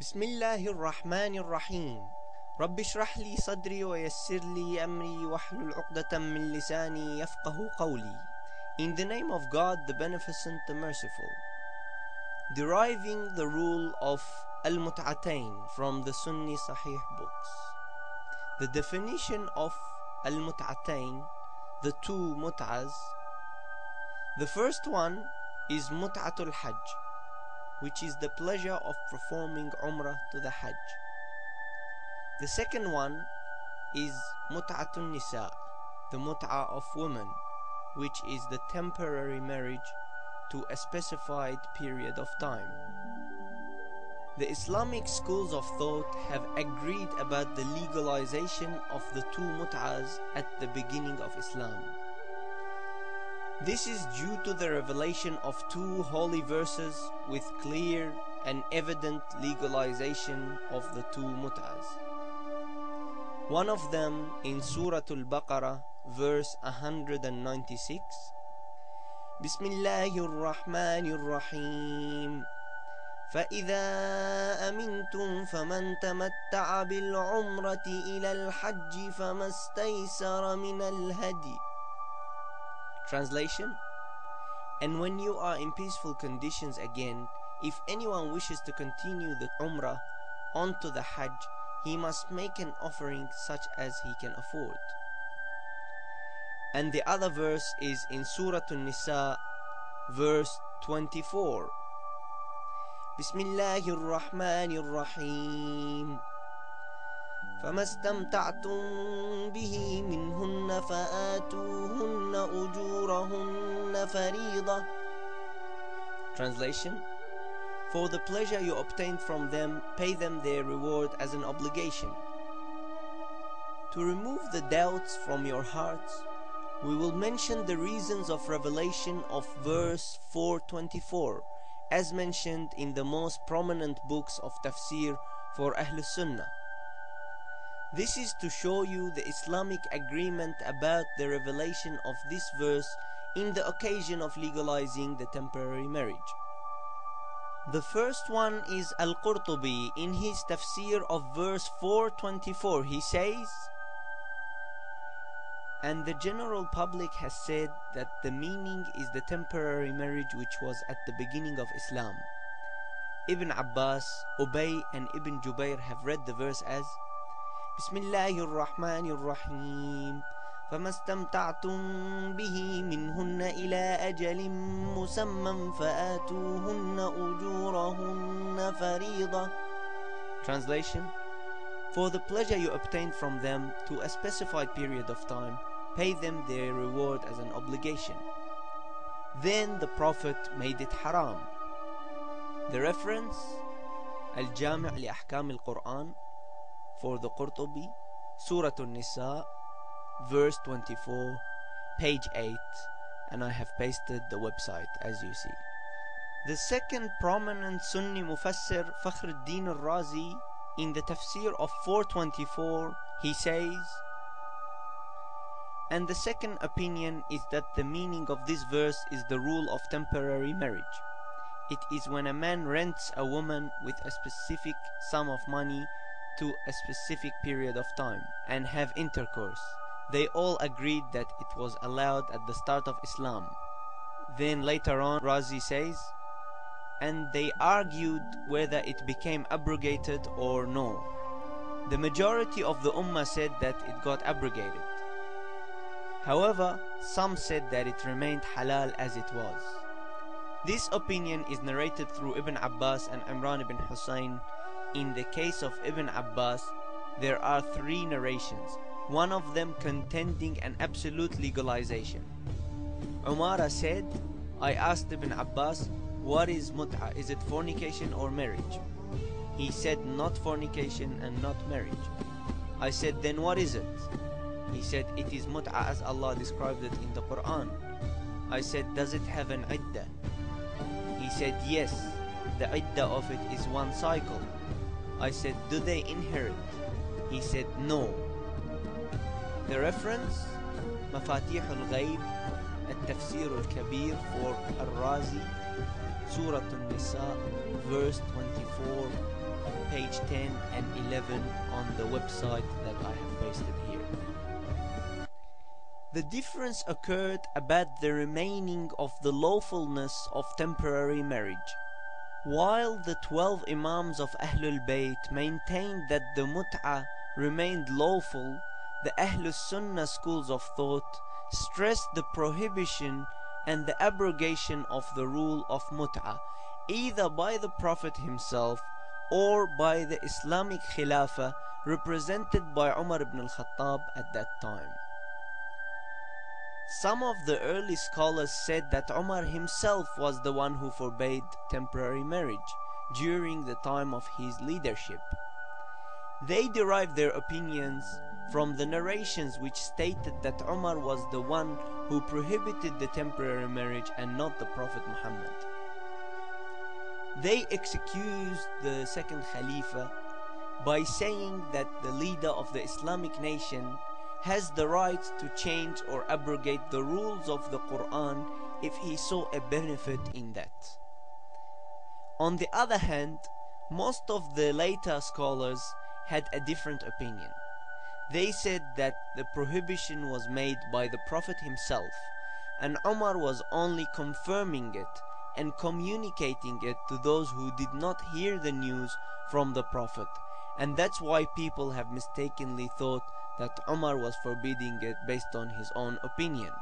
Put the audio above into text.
بسم الله الرحمن الرحيم رب اشرح لي صدري ويسر لي أمري واحلل عقدة من لساني يفقه قولي. In the name of God, the Beneficent, the Merciful. Deriving the rule of al-mut'atayn from the Sunni saheeh books. The definition of al-mut'atayn, the two mut'as. The first one is mut'atul hajj, which is the pleasure of performing umrah to the hajj. The second one is mut'atun nisa, the mut'a of women, which is the temporary marriage to a specified period of time. The Islamic schools of thought have agreed about the legalization of the two mut'as at the beginning of Islam. This is due to the revelation of two holy verses with clear and evident legalization of the two mut'as. One of them in Surah Al-Baqarah, verse 196. Bismillahir Rahmanir Rahim. فَإِذَا أَمِنْتُمْ فَمَنْ تَمَتَّعَ بِالْعُمْرَةِ إِلَى الْحَجِّ فَمَا اسْتَيْسَرَ مِنَ الْهَدْيِ. Translation: and when you are in peaceful conditions again, if anyone wishes to continue the Umrah onto the Hajj, he must make an offering such as he can afford. And the other verse is in Surah An-Nisa, verse 24. Bismillahir Rahmanir Rahim. فَمَا اسْتَمْتَعْتُمْ بِهِ مِنْهُنَّ فَآتُوهُنَّ أُجُورَهُنَّ فَرِيضَةً. Translation: for the pleasure you obtained from them, pay them their reward as an obligation. To remove the doubts from your hearts, we will mention the reasons of revelation of verse 424, as mentioned in the most prominent books of tafsir for Ahl Sunnah. This is to show you the Islamic agreement about the revelation of this verse in the occasion of legalizing the temporary marriage. The first one is Al-Qurtubi in his tafsir of verse 424. He says, and the general public has said that the meaning is the temporary marriage which was at the beginning of Islam. Ibn Abbas, Ubay and Ibn Jubayr have read the verse as Bismillahir Rahmanir Rahim. فَمَا اسْتَمْتَعْتُمْ بِهِ مِنْهُنَّ إِلَىٰ أَجَلٍ مُسَمًّى فَآتُوهُنَّ أُجُورَهُنَّ فَرِيضَةً. Translation: for the pleasure you obtained from them to a specified period of time, pay them their reward as an obligation. Then the Prophet made it haram. The reference: Al-Jami' li-Ahkam al-Quran for the Qurtubi, Surah An-Nisa, verse 24, page 8, and I have pasted the website as you see. The second prominent Sunni Mufassir, Fakhruddin al-Razi, in the tafsir of 424, he says, and the second opinion is that the meaning of this verse is the rule of temporary marriage. It is when a man rents a woman with a specific sum of money to a specific period of time and have intercourse. They all agreed that it was allowed at the start of Islam. Then later on, Razi says, and they argued whether it became abrogated or no. The majority of the Ummah said that it got abrogated. However, some said that it remained halal as it was. This opinion is narrated through Ibn Abbas and Imran ibn Hussein. In the case of Ibn Abbas, there are three narrations, one of them contending an absolute legalization. Umara said, I asked Ibn Abbas, what is mut'a? Is it fornication or marriage? He said, not fornication and not marriage. I said, then what is it? He said, it is mut'a as Allah described it in the Quran. I said, does it have an iddah? He said, yes, the iddah of it is one cycle. I said, do they inherit? He said, no. The reference, Mafatih al-Ghayb, Al-Tafsir al-Kabir for Al-Razi, Surah An-Nisa, verse 24, page page 10 and 11 on the website that I have pasted here. The difference occurred about the remaining of the lawfulness of temporary marriage. While the 12 Imams of Ahlul Bayt maintained that the Mutaa remained lawful, the Ahlus Sunnah schools of thought stressed the prohibition and the abrogation of the rule of Mutaa, either by the Prophet himself or by the Islamic Khilafah represented by Umar ibn al-Khattab at that time. Some of the early scholars said that Umar himself was the one who forbade temporary marriage during the time of his leadership. They derived their opinions from the narrations which stated that Umar was the one who prohibited the temporary marriage and not the Prophet Muhammad. They excused the second Khalifa by saying that the leader of the Islamic nation has the right to change or abrogate the rules of the Quran if he saw a benefit in that. On the other hand, most of the later scholars had a different opinion. They said that the prohibition was made by the Prophet himself, and Umar was only confirming it and communicating it to those who did not hear the news from the Prophet, and that's why people have mistakenly thought that Umar was forbidding it based on his own opinion.